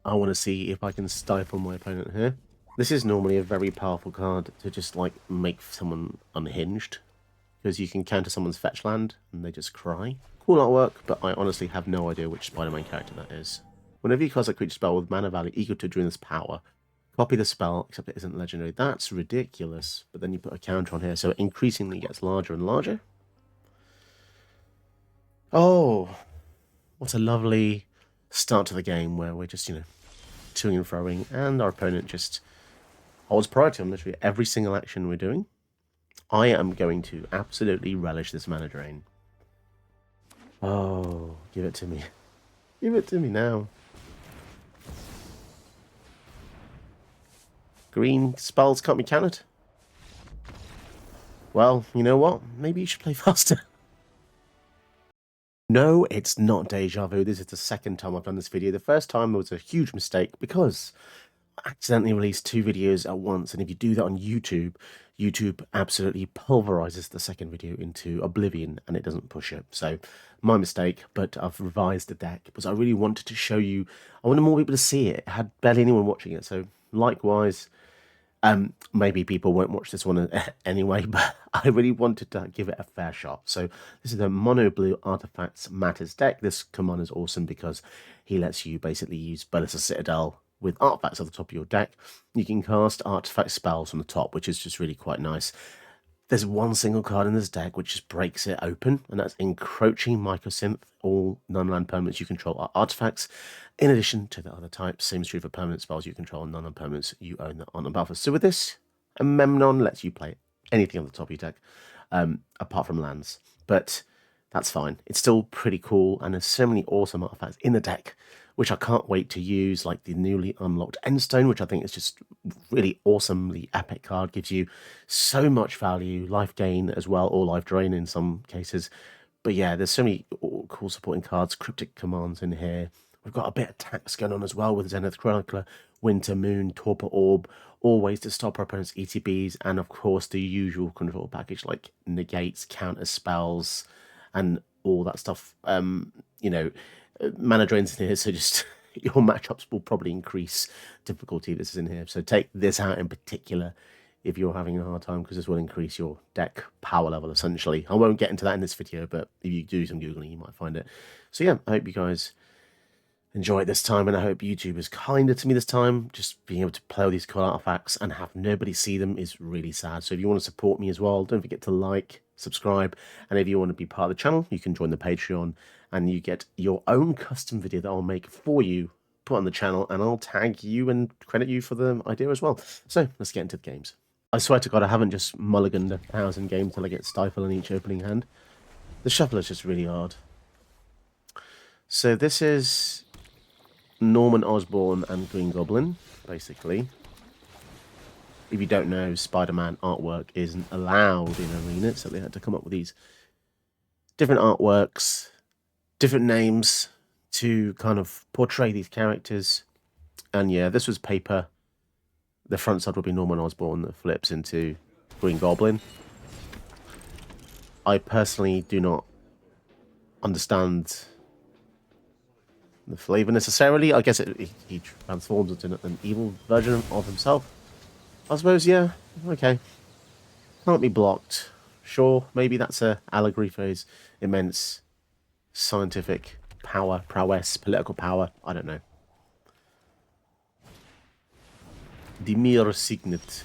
I want to see if I can stifle my opponent here. This is normally a very powerful card to just, like, make someone unhinged. Because you can counter someone's fetch land, and they just cry. Cool artwork, but I honestly have no idea which Spider-Man character that is. Whenever you cast a creature spell with mana value equal to Druid's power, copy the spell, except it isn't legendary. That's ridiculous. But then you put a counter on here, so it increasingly gets larger and larger. Oh, what a lovely start to the game where we're just, toing and froing, and our opponent just holds priority on literally every single action we're doing. I am going to absolutely relish this mana drain. Oh, give it to me. Give it to me now. Green spells can't be countered. Well, you know what? Maybe you should play faster. No, it's not deja vu. This is the second time I've done this video. The first time was a huge mistake because I accidentally released 2 videos at once. And if you do that on YouTube, YouTube absolutely pulverizes the second video into oblivion and it doesn't push it. So my mistake, but I've revised the deck because I really wanted to show you. I wanted more people to see it. It had barely anyone watching it. So likewise, maybe people won't watch this one anyway, but I really wanted to give it a fair shot. So this is a mono blue Artifacts Matters deck. This command is awesome because he lets you basically use Bellis' Citadel with artifacts at the top of your deck. You can cast artifact spells from the top, which is just really quite nice. There's one single card in this deck which just breaks it open, and that's Encroaching Mycosynth. All non-land permanents you control are artifacts, in addition to the other types. Same is true for permanent spells you control and non-land permanents you own that aren't on battlefield. So with this, a Memnon lets you play anything on the top of your deck, apart from lands. But that's fine. It's still pretty cool, and there's so many awesome artifacts in the deck, which I can't wait to use, like the newly unlocked Endstone, which I think is just really awesomely epic card. Gives you so much value, life gain as well, or life drain in some cases. But yeah, there's so many cool supporting cards, cryptic commands in here. We've got a bit of tax going on as well with Zenith Chronicler, Winter Moon, Torpor Orb, all ways to stop our opponent's ETBs, and of course the usual control package like negates, counter spells, and all that stuff. Mana drains in here, so just your matchups will probably increase difficulty. This is in here, so take this out in particular if you're having a hard time, because this will increase your deck power level essentially. I won't get into that in this video, but if you do some googling you might find it. So yeah, I hope you guys enjoy it this time, and I hope YouTube is kinder to me this time. Just being able to play all these cool artifacts and have nobody see them is really sad. So if you want to support me as well, don't forget to like, subscribe, and if you want to be part of the channel, you can join the Patreon, and you get your own custom video that I'll make for you, put on the channel, and I'll tag you and credit you for the idea as well. So let's get into the games. I swear to God, I haven't just mulliganed 1,000 games till I get Stifle in each opening hand. The shuffle is just really hard. So this is Norman Osborn and Green Goblin, basically. If you don't know, Spider-Man artwork isn't allowed in Arena, so they had to come up with these different artworks, different names to kind of portray these characters. And yeah, this was paper. The front side would be Norman Osborn that flips into Green Goblin. I personally do not understand the flavor necessarily. I guess he transforms into an evil version of himself. I suppose, yeah, okay. Can't be blocked. Sure, maybe that's a allegory for his immense scientific power, prowess, political power. I don't know. Dimir Signet.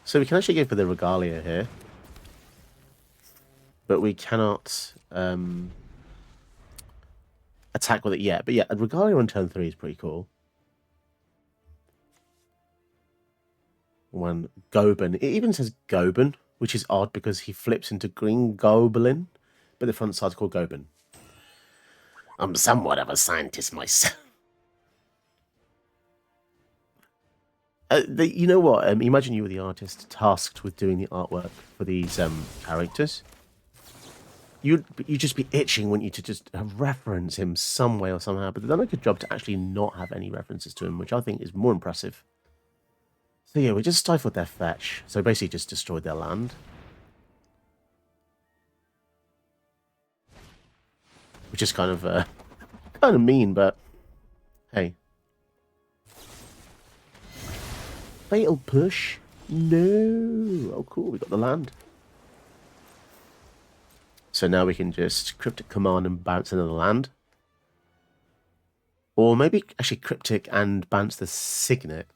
So we can actually go for the Regalia here. But we cannot attack with it yet. But yeah, a Regalia on turn 3 is pretty cool. When Goban, it even says Goban, which is odd because he flips into Green Goblin, but the front side's called Goban. I'm somewhat of a scientist myself. You know what? Imagine you were the artist tasked with doing the artwork for these characters. You'd just be itching, wouldn't you, to just reference him some way or somehow. But they've done a good job to actually not have any references to him, which I think is more impressive. So yeah, we just stifled their fetch. So basically just destroyed their land. Which is kind of Kind of mean, but hey. Fatal push? No. Oh, cool. We got the land. So now we can just cryptic command and bounce into the land. Or maybe actually cryptic and bounce the signet.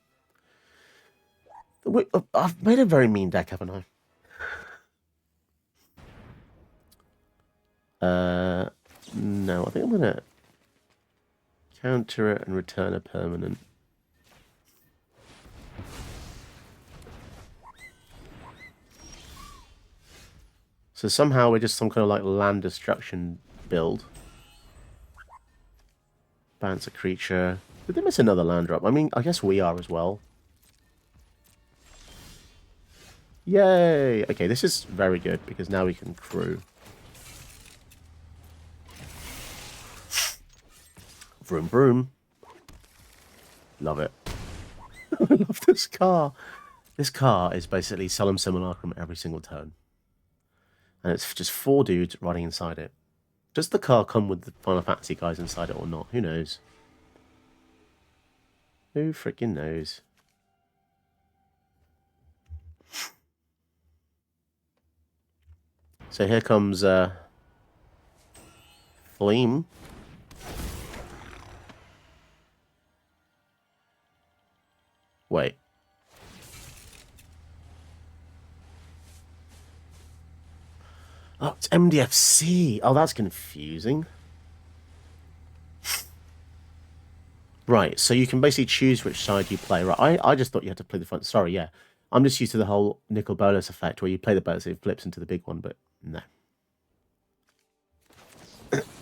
I've made a very mean deck, haven't I? No, I think I'm going to counter it and return a permanent. So somehow we're just some kind of like land destruction build. Bounce a creature. Did they miss another land drop? I mean, I guess we are as well. Yay! Okay, this is very good because now we can crew. Vroom vroom. Love it. I love this car. This car is basically Solemn Simulacrum every single turn. And it's just 4 dudes riding inside it. Does the car come with the Final Fantasy guys inside it or not? Who knows? Who freaking knows? So here comes Flame. Wait. Oh, it's MDFC. Oh, that's confusing. Right, so you can basically choose which side you play. Right, I just thought you had to play the front. Sorry, yeah. I'm just used to the whole nickel bolus effect where you play the bolus, it flips into the big one, but no.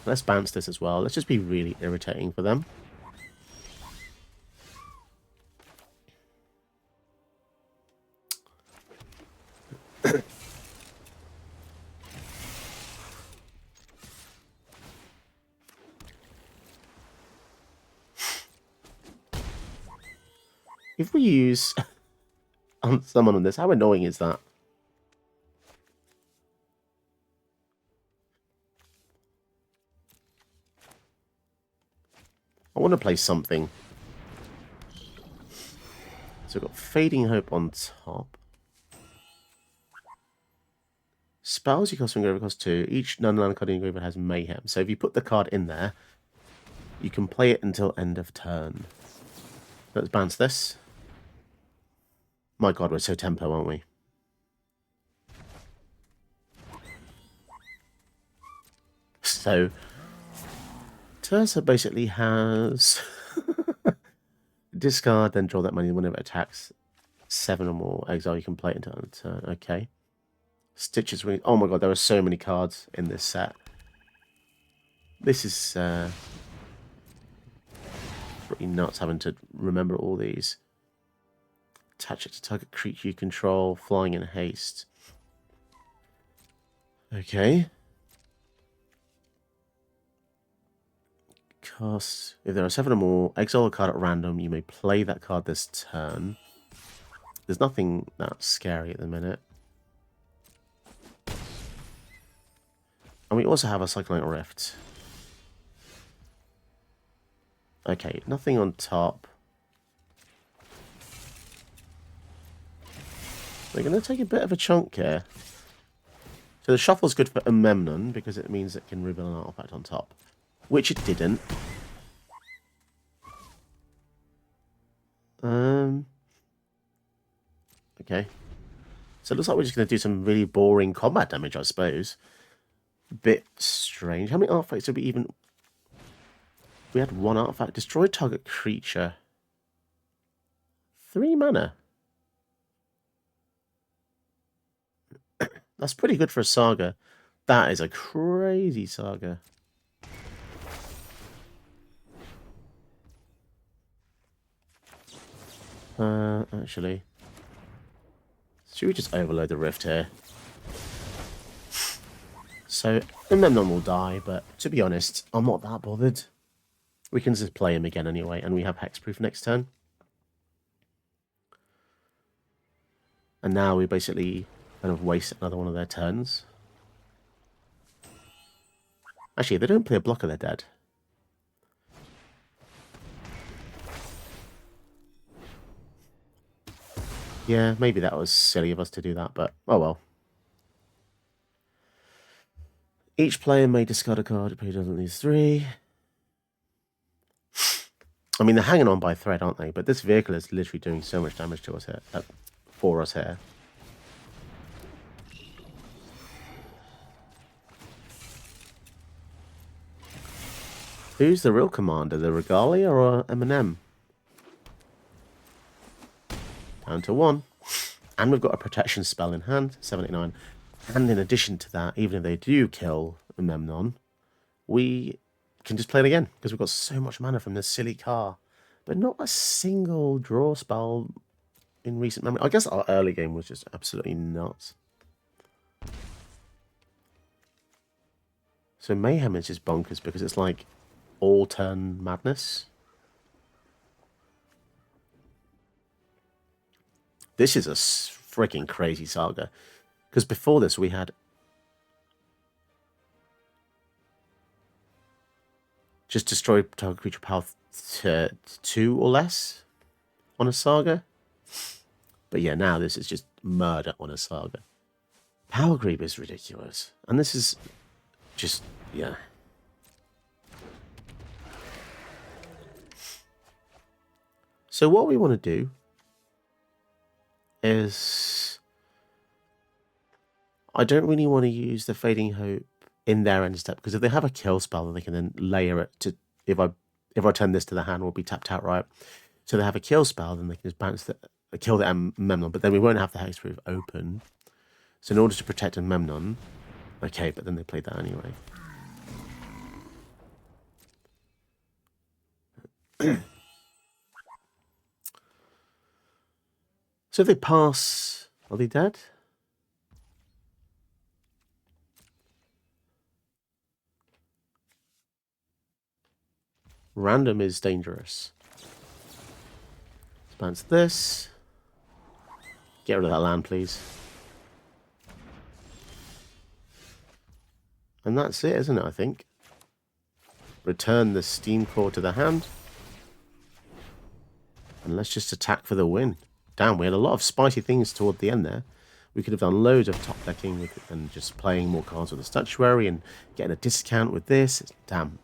Let's bounce this as well. Let's just be really irritating for them. If we use someone on this, how annoying is that? I want to play something. So we've got Fading Hope on top. Spells you cost from engraver cost 2. Each non-land card in engraver has Mayhem. So if you put the card in there, you can play it until end of turn. Let's bounce this. My god, we're so tempo, aren't we? So, Terza basically has discard, then draw that money whenever it attacks 7 or more. Exile, you can play it until end of turn. Okay. Stitches Wings. Oh my god, there are so many cards in this set. This is pretty nuts having to remember all these. Attach it to target creature you control, flying in haste. Okay. Cast. If there are 7 or more, exile a card at random. You may play that card this turn. There's nothing that scary at the minute. And we also have a Cyclonic Rift. Okay, nothing on top. We're going to take a bit of a chunk here. So the shuffle's good for Amemnon because it means it can reveal an artifact on top. Which it didn't. Okay. So it looks like we're just going to do some really boring combat damage, I suppose. Bit strange. How many artifacts did we even... We had 1 artifact. Destroy target creature. 3 mana. That's pretty good for a saga. That is a crazy saga. Actually... Should we just overload the rift here? So, Memnon will die, but to be honest, I'm not that bothered. We can just play him again anyway, and we have hexproof next turn. And now we basically kind of waste another one of their turns. Actually, if they don't play a blocker, they're dead. Yeah, maybe that was silly of us to do that, but oh well. Each player may discard a card if he doesn't lose 3. I mean, they're hanging on by a thread, aren't they? But this vehicle is literally doing so much damage to us here, for us here. Who's the real commander, the Regalia or Eminem? Down to 1. And we've got a protection spell in hand, 789. And in addition to that, even if they do kill Memnon, we can just play it again, because we've got so much mana from this silly car. But not a single draw spell in recent memory. I guess our early game was just absolutely nuts. So Mayhem is just bonkers, because it's like all turn madness. This is a freaking crazy saga, because before this we had just destroy target creature power to 2 or less on a saga. But yeah, now this is just murder on a saga. Power creep is ridiculous, and this is just, yeah. So what we want to do is, I don't really want to use the Fading Hope in their end step, because if they have a kill spell, then they can then layer it to, if I turn this to the hand, we'll be tapped out, right? So they have a kill spell, then they can just bounce kill the Memnon, but then we won't have the Hexproof open. So in order to protect a Memnon, okay, but then they played that anyway. So if they pass, are they dead? Random is dangerous. Let's bounce this. Get rid of that land, please. And that's it, isn't it, I think? Return the Steam Core to the hand. And let's just attack for the win. Damn, we had a lot of spicy things toward the end there. We could have done loads of top decking and just playing more cards with the statuary and getting a discount with this. Damn,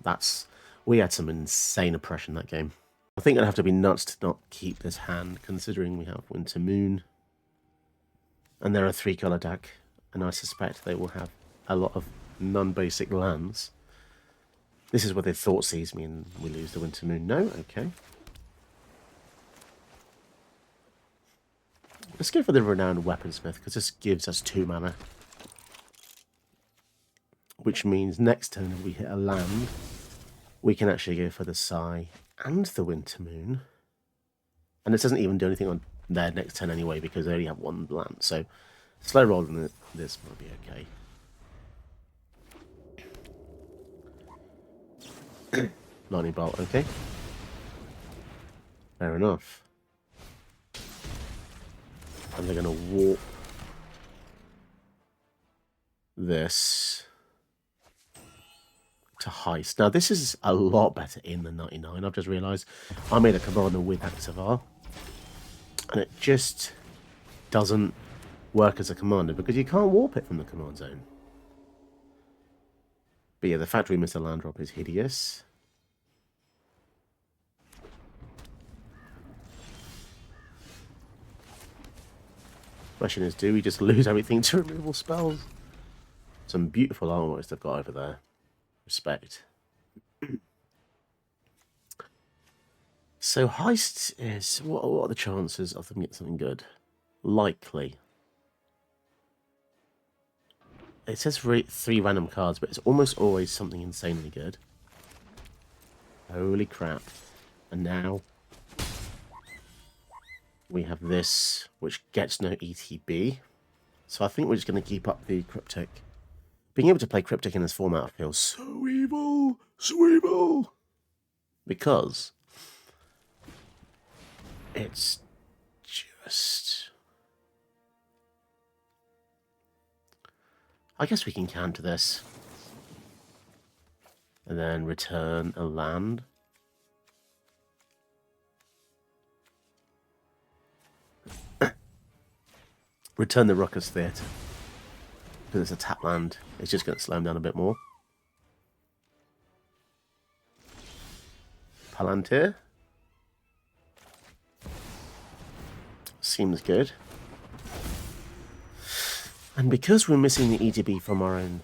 we had some insane oppression that game. I think I'd have to be nuts to not keep this hand, considering we have Winter Moon. And they're a 3-color deck, and I suspect they will have a lot of non-basic lands. This is where they thought sees me and we lose the Winter Moon. No? Okay. Let's go for the Renowned Weaponsmith, because this gives us 2 mana. Which means next turn if we hit a land, we can actually go for the Sai and the Winter Moon. And it doesn't even do anything on their next turn anyway, because they only have 1 land. So slow rolling this might be okay. Lightning Bolt, okay. Fair enough. And they're going to warp this to Heist. Now, this is a lot better in than 99. I've just realised I made a commander with Activar, and it just doesn't work as a commander because you can't warp it from the command zone. But yeah, the fact we missed a land drop is hideous. Question is, do we just lose everything to removal spells? Some beautiful artworks they've got over there. Respect. So Heist is... What are the chances of them getting something good? Likely. It says 3 random cards, but it's almost always something insanely good. Holy crap. And now we have this, which gets no ETB. So I think we're just going to keep up the Cryptic. Being able to play Cryptic in this format feels so evil. So evil. Because it's just... I guess we can counter this. And then return a land. Return the Ruckus Theatre. Because it's a tap land. It's just going to slow him down a bit more. Palantir. Seems good. And because we're missing the ETB from our own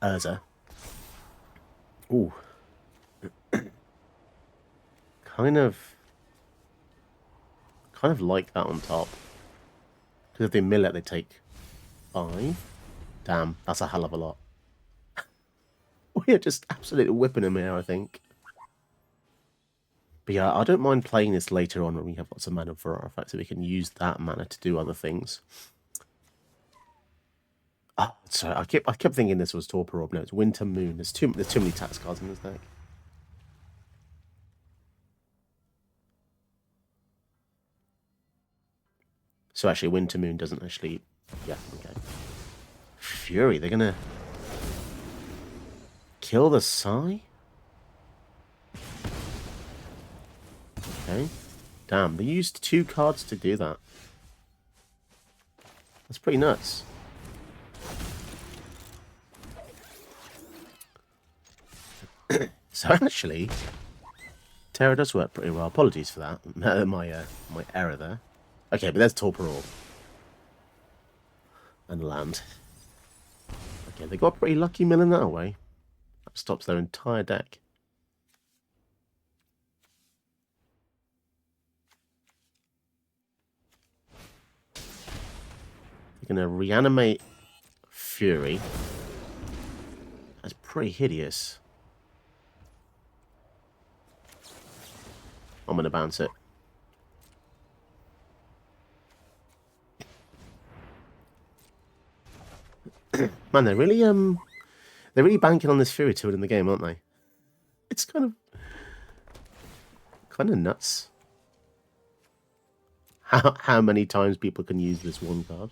Urza. Ooh. kind of like that on top. Because if they mill it, they take 5. Damn, that's a hell of a lot. We are just absolutely whipping him here, I think. But yeah, I don't mind playing this later on when we have lots of mana for artifacts, so we can use that mana to do other things. Oh, sorry, I kept thinking this was Torpor Orb. No, it's Winter Moon. There's too many tax cards in this deck. So actually, Winter Moon doesn't actually... Yeah, okay. Fury, they're gonna... kill the Sai? Okay. Damn, they used 2 cards to do that. That's pretty nuts. So actually, Terra does work pretty well. Apologies for that. my error there. Okay, but there's Torpor Orb. And land. Okay, they got a pretty lucky mill in that way. That stops their entire deck. They're going to reanimate Fury. That's pretty hideous. I'm going to bounce it. Man, they're really banking on this Fury to win the game, aren't they? It's kind of nuts. How many times people can use this one card?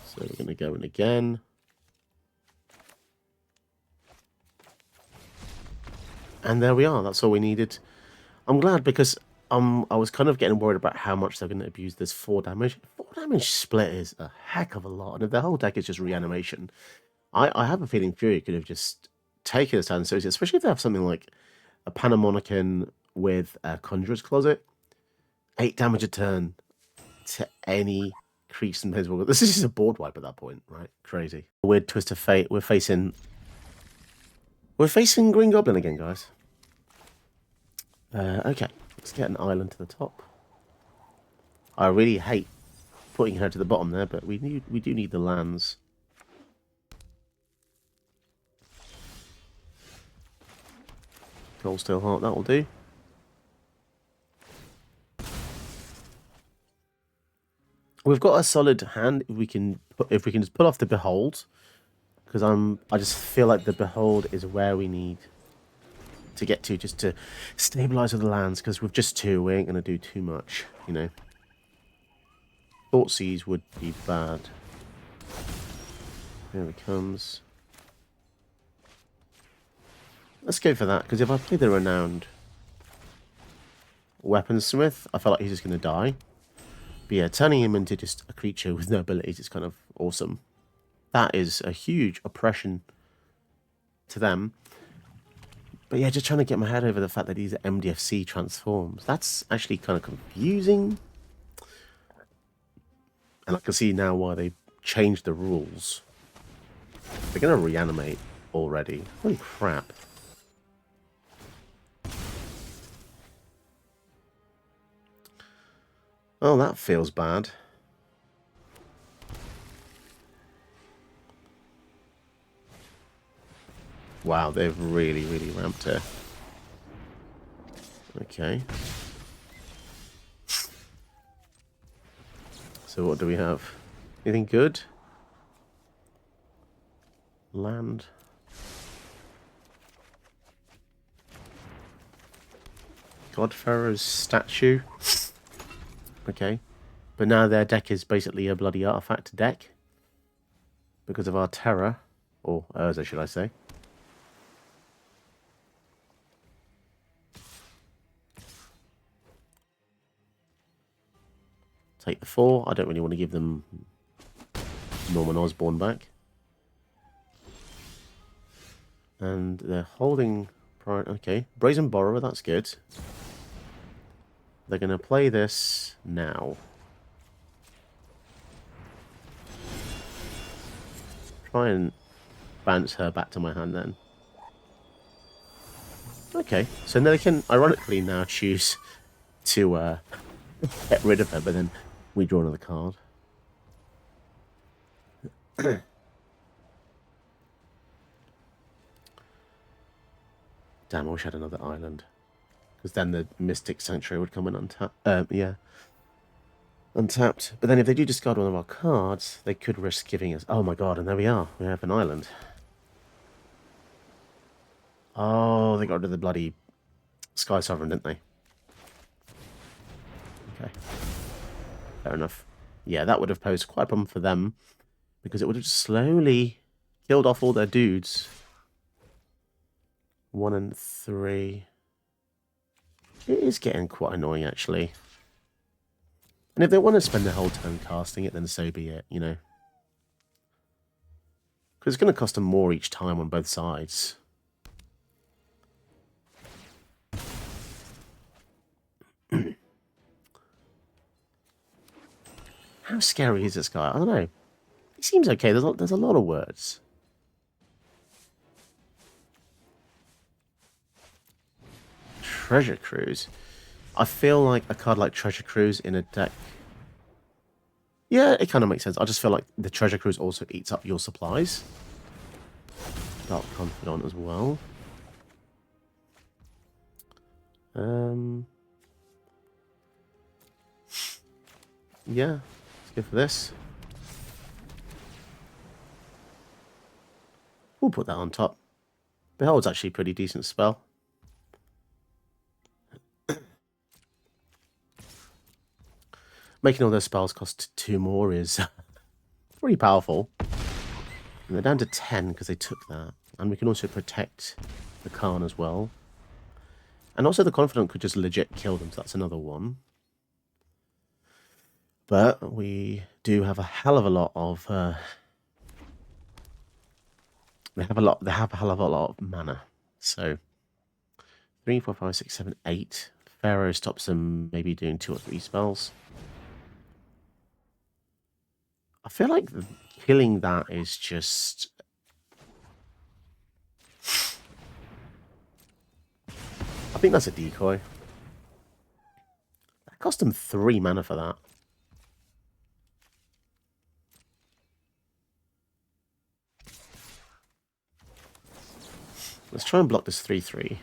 So we're going to go in again. And there we are. That's all we needed. I'm glad because I was kind of getting worried about how much they're going to abuse this 4 damage. 4 damage split is a heck of a lot. And if their whole deck is just reanimation, I have a feeling Fury could have just taken this down seriously, especially if they have something like a Panamonican with a Conjurer's Closet. 8 damage a turn to any creature in Planeswalker. This is just a board wipe at that point, right? Crazy. Weird twist of fate. We're facing Green Goblin again, guys. Okay, let's get an island to the top. I really hate putting her to the bottom there, but we do need the lands. Gold Steel Heart, that will do. We've got a solid hand if we can just pull off the Behold, because I just feel like the Behold is where we need to get to just to stabilize with the lands, because with just 2 we ain't gonna do too much, you know. Thoughtseize would be bad. Here he comes. Let's go for that, because if I play the Renowned Weaponsmith, I feel like he's just gonna die. But yeah, turning him into just a creature with no abilities is kind of awesome. That is a huge oppression to them. But yeah, just trying to get my head over the fact that these are MDFC transforms. That's actually kind of confusing. And I can see now why they changed the rules. They're going to reanimate already. Holy crap. Oh, that feels bad. Wow, they've really, really ramped her. Okay. So what do we have? Anything good? Land. Godfarrow's statue. Okay. But now their deck is basically a bloody artifact deck. Because of our Terror. Or Urza, should I say. take the 4. I don't really want to give them Norman Osborn back. And they're holding... Okay, Brazen Borrower, that's good. They're going to play this now. Try and bounce her back to my hand then. Okay, so now they can ironically now choose to get rid of her, but then we draw another card. Damn, I wish I had another island. Because then the Mystic Sanctuary would come in untapped. Yeah. Untapped. But then if they do discard one of our cards, they could risk giving us... Oh my god, and there we are. We have an island. Oh, they got rid of the bloody Sky Sovereign, didn't they? Okay. Fair enough. Yeah, that would have posed quite a problem for them. Because it would have just slowly killed off all their dudes. 1 and 3. It is getting quite annoying, actually. And if they want to spend the whole turn casting it, then so be it, you know. Because it's going to cost them more each time on both sides. How scary is this guy? I don't know. He seems okay. There's a lot of words. Treasure Cruise. I feel like a card like Treasure Cruise in a deck... Yeah, it kind of makes sense. I just feel like the Treasure Cruise also eats up your supplies. Dark Confidant as well. Yeah, let's go for this. We'll put that on top. Behold's actually a pretty decent spell. Making all those spells cost 2 more is pretty powerful. And they're down to 10 because they took that. And we can also protect the Khan as well. And also the Confidant could just legit kill them, so that's another one. But we do have a hell of a lot of... They have a hell of a lot of mana. So 3, 4, 5, 6, 7, 8. Pharaoh stops them maybe doing 2 or 3 spells. I feel like killing that is just... I think that's a decoy. That cost him 3 mana for that. Let's try and block this 3/3.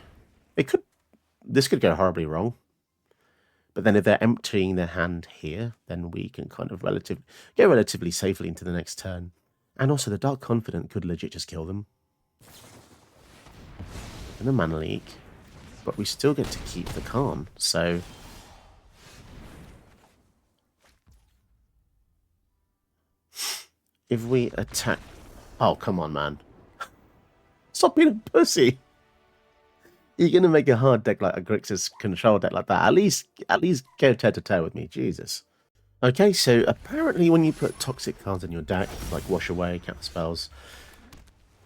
This could go horribly wrong. But then if they're emptying their hand here, then we can kind of go relatively safely into the next turn. And also the Dark Confidant could legit just kill them. And the mana leak. But we still get to keep the Khan, so... If we attack... Oh, come on, man. Stop being a pussy! You're going to make a hard deck like a Grixis control deck like that. At least go toe-to-toe with me, Jesus. Okay, so apparently when you put toxic cards in your deck, like Wash Away, Counter Spells,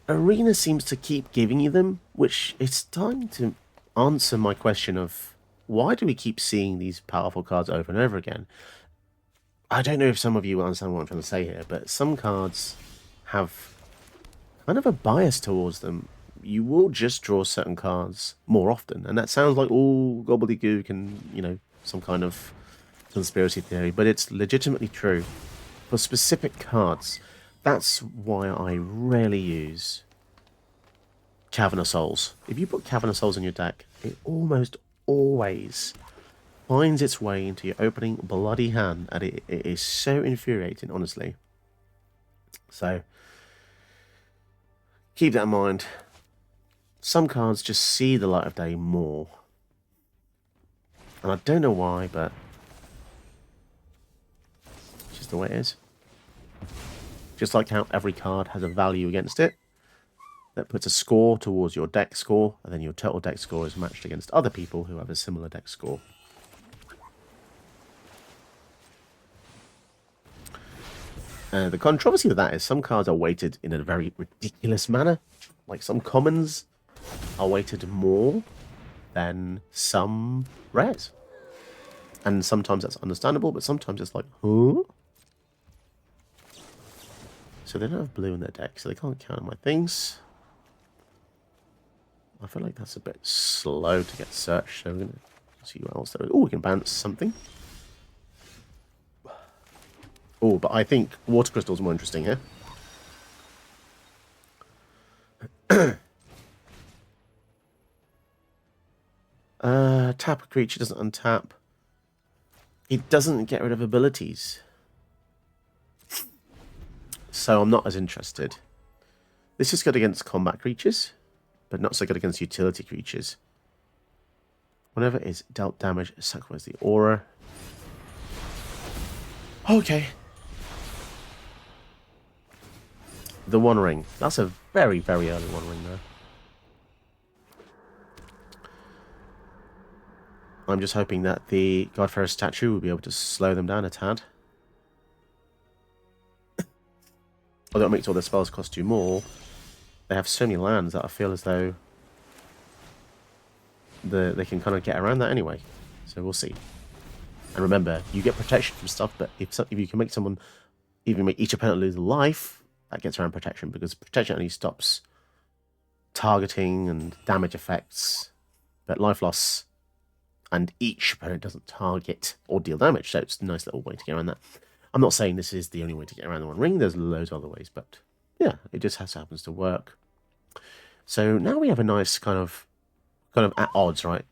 Arena seems to keep giving you them, which it's time to answer my question of why do we keep seeing these powerful cards over and over again? I don't know if some of you understand what I'm trying to say here, but some cards have kind of a bias towards them. You will just draw certain cards more often, and that sounds like all gobbledygook and, you know, some kind of conspiracy theory, but it's legitimately true. For specific cards, that's why I rarely use Cavern of Souls. If you put Cavern of Souls in your deck, it almost always finds its way into your opening bloody hand, and it is so infuriating, honestly. So, keep that in mind. Some cards just see the light of day more. And I don't know why, but it's just the way it is. Just like how every card has a value against it. That puts a score towards your deck score, and then your total deck score is matched against other people who have a similar deck score. The controversy with that is some cards are weighted in a very ridiculous manner. Like some commons are weighted more than some rares. And sometimes that's understandable, but sometimes it's like, huh? So they don't have blue in their deck, so they can't count on my things. I feel like that's a bit slow to get searched, so we're going to see what else there is. Oh, we can bounce something. Oh, but I think Water Crystal is more interesting here. Tap a creature, doesn't untap. It doesn't get rid of abilities. So I'm not as interested. This is good against combat creatures, but not so good against utility creatures. Whenever it is dealt damage, sacrifice the aura. Okay. The One Ring. That's a very, very early One Ring, though. I'm just hoping that the Godfarer statue will be able to slow them down a tad. Although it makes all their spells cost you more, they have so many lands that I feel as though they can kind of get around that anyway. So we'll see. And remember, you get protection from stuff, but if you can make someone, even make each opponent lose life, that gets around protection, because protection only stops targeting and damage effects, but life loss and each opponent doesn't target or deal damage, so it's a nice little way to get around that. I'm not saying this is the only way to get around the One Ring, there's loads of other ways, but yeah, it just happens to work. So now we have a nice kind of at odds, right?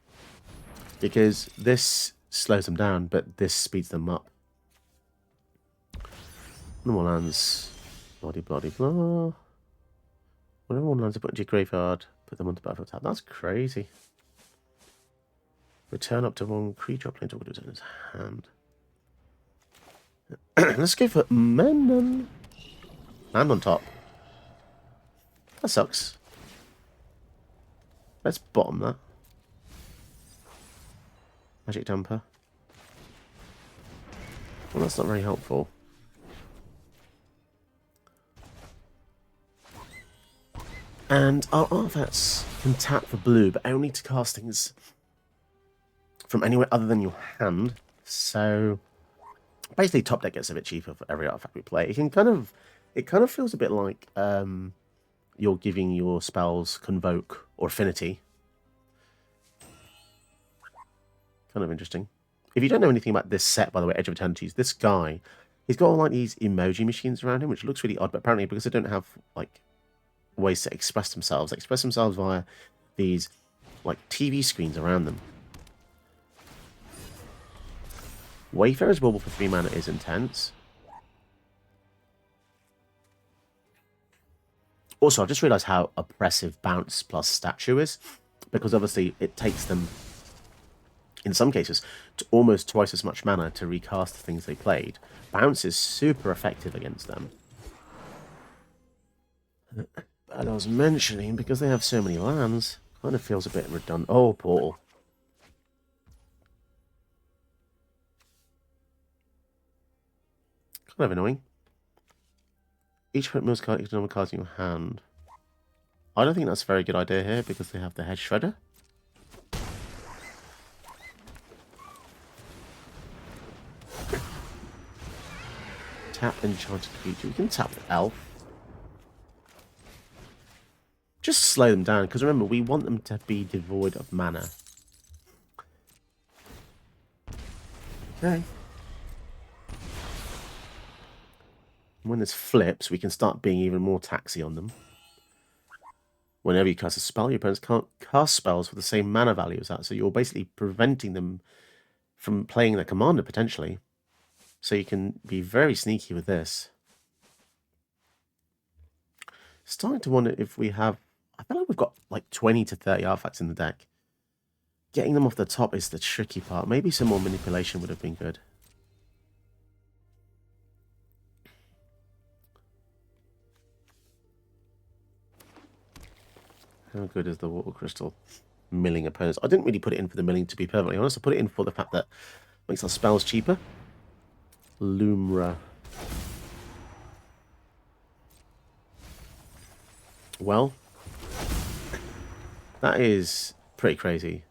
Because this slows them down, but this speeds them up. No more lands. Bloody, bloody, blah. Whenever one lands, I put into your graveyard, put them onto battlefield tab. That's crazy. Return up to one creature playing to in his hand. Let's go for Manon. Land on top. That sucks. Let's bottom that. Magic Damper. Well, that's not very helpful. And our artifacts can tap for blue, but only to cast things from anywhere other than your hand. So basically, top deck gets a bit cheaper for every artifact we play. It kind of feels a bit like you're giving your spells Convoke or Affinity. Kind of interesting. If you don't know anything about this set, by the way, Edge of Eternities, this guy, he's got all like these emoji machines around him, which looks really odd, but apparently because they don't have like ways to express themselves, they express themselves via these like TV screens around them. Wayfarer's Bauble for 3 mana is intense. Also, I've just realised how oppressive Bounce plus Statue is, because obviously it takes them, in some cases, to almost twice as much mana to recast the things they played. Bounce is super effective against them. But I was mentioning, because they have so many lands, kind of feels a bit redundant. Oh, Portal. Kind of annoying. Each put most card economic cards in your hand. I don't think that's a very good idea here because they have the Head Shredder. Tap enchanted creature. We can tap the elf. Just slow them down, because remember, we want them to be devoid of mana. Okay. When this flips, we can start being even more taxy on them. Whenever you cast a spell, your opponents can't cast spells with the same mana value as that, so you're basically preventing them from playing their commander, potentially. So you can be very sneaky with this. Starting to wonder if we have... I feel like we've got like 20 to 30 artifacts in the deck. Getting them off the top is the tricky part. Maybe some more manipulation would have been good. How good is the Water Crystal milling opponents? I didn't really put it in for the milling, to be perfectly honest. I put it in for the fact that it makes our spells cheaper. Lumra. Well, that is pretty crazy.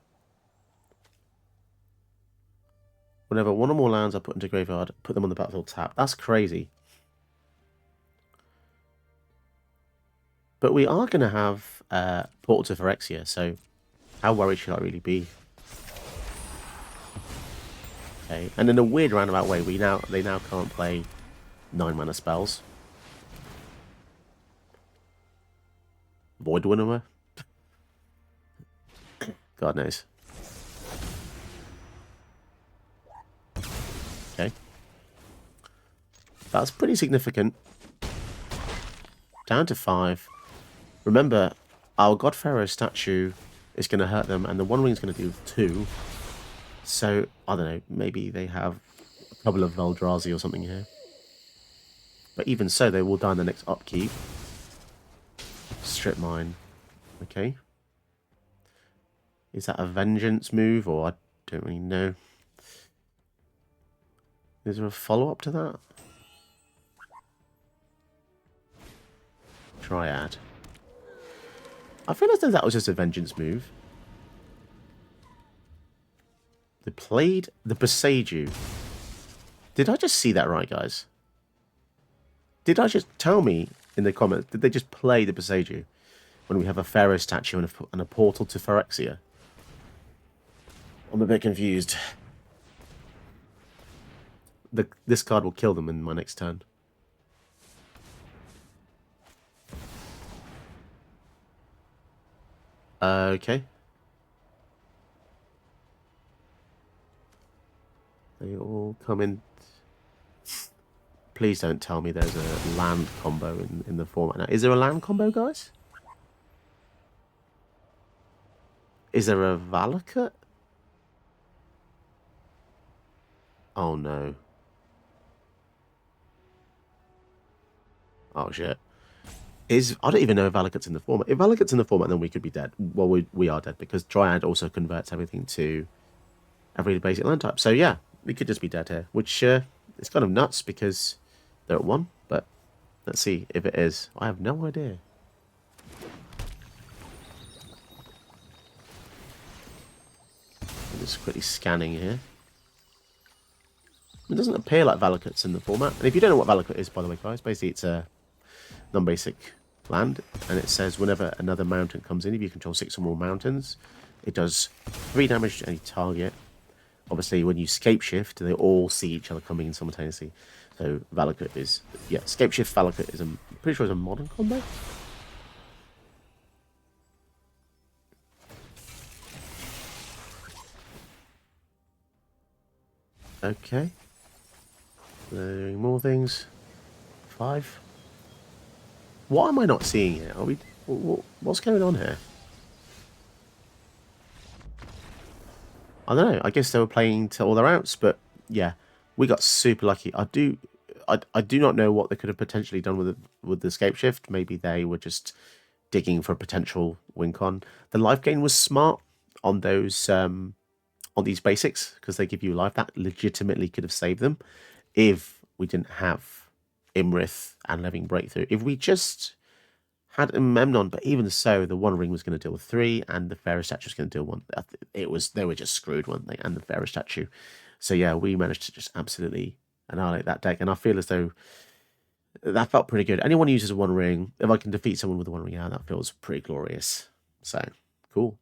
Whenever one or more lands are put into graveyard, put them on the battlefield tap. That's crazy. But we are going to have Portal to Phyrexia, so how worried should I really be? Okay, and in a weird roundabout way, they now can't play 9-mana spells. Void Winnower? God knows. Okay. That's pretty significant. Down to 5. Remember, our God Pharaoh statue is going to hurt them, and the One Ring is going to do 2. So, I don't know, maybe they have a couple of Veldrazi or something here. But even so, they will die in the next upkeep. Strip Mine. Okay. Is that a Vengeance move, or I don't really know. Is there a follow-up to that? Triad. I feel as though that was just a Vengeance move. They played the Boseiju. Did I just see that right, guys? Did I just tell me in the comments, did they just play the Boseiju when we have a Pharaoh statue and a portal to Phyrexia? I'm a bit confused. This card will kill them in my next turn. Okay. They all come in. Please don't tell me there's a land combo in the format now. Is there a land combo, guys? Is there a Valakut? Oh, no. Oh, shit. I don't even know if Valakut's in the format. If Valakut's in the format, then we could be dead. Well, we are dead, because Triad also converts everything to every basic land type. So, yeah, we could just be dead here, which is kind of nuts, because they're at 1. But let's see if it is. I have no idea. I'm just quickly scanning here. It doesn't appear like Valakut's in the format. And if you don't know what Valakut is, by the way, guys, basically it's a non-basic land, and it says whenever another mountain comes in, if you control 6 or more mountains, it does 3 damage to any target. Obviously, when you scape shift, they all see each other coming in simultaneously. So Valakut is, yeah, scape shift Valakut is I'm pretty sure it's a modern combo. Okay. They're doing more things. 5. What am I not seeing here? Are we? What's going on here? I don't know. I guess they were playing to all their outs, but yeah, we got super lucky. I do not know what they could have potentially done with the escape shift. Maybe they were just digging for a potential win con. The life gain was smart on those on these basics, because they give you life. That legitimately could have saved them if we didn't have Imrith and Living Breakthrough. If we just had a Memnon, but even so, the One Ring was going to deal with 3, and the Pharaoh statue was going to deal 1. They were just screwed, weren't they? And the Pharaoh statue. So yeah, we managed to just absolutely annihilate that deck, and I feel as though that felt pretty good. Anyone who uses a One Ring, if I can defeat someone with a One Ring, yeah, that feels pretty glorious. So cool.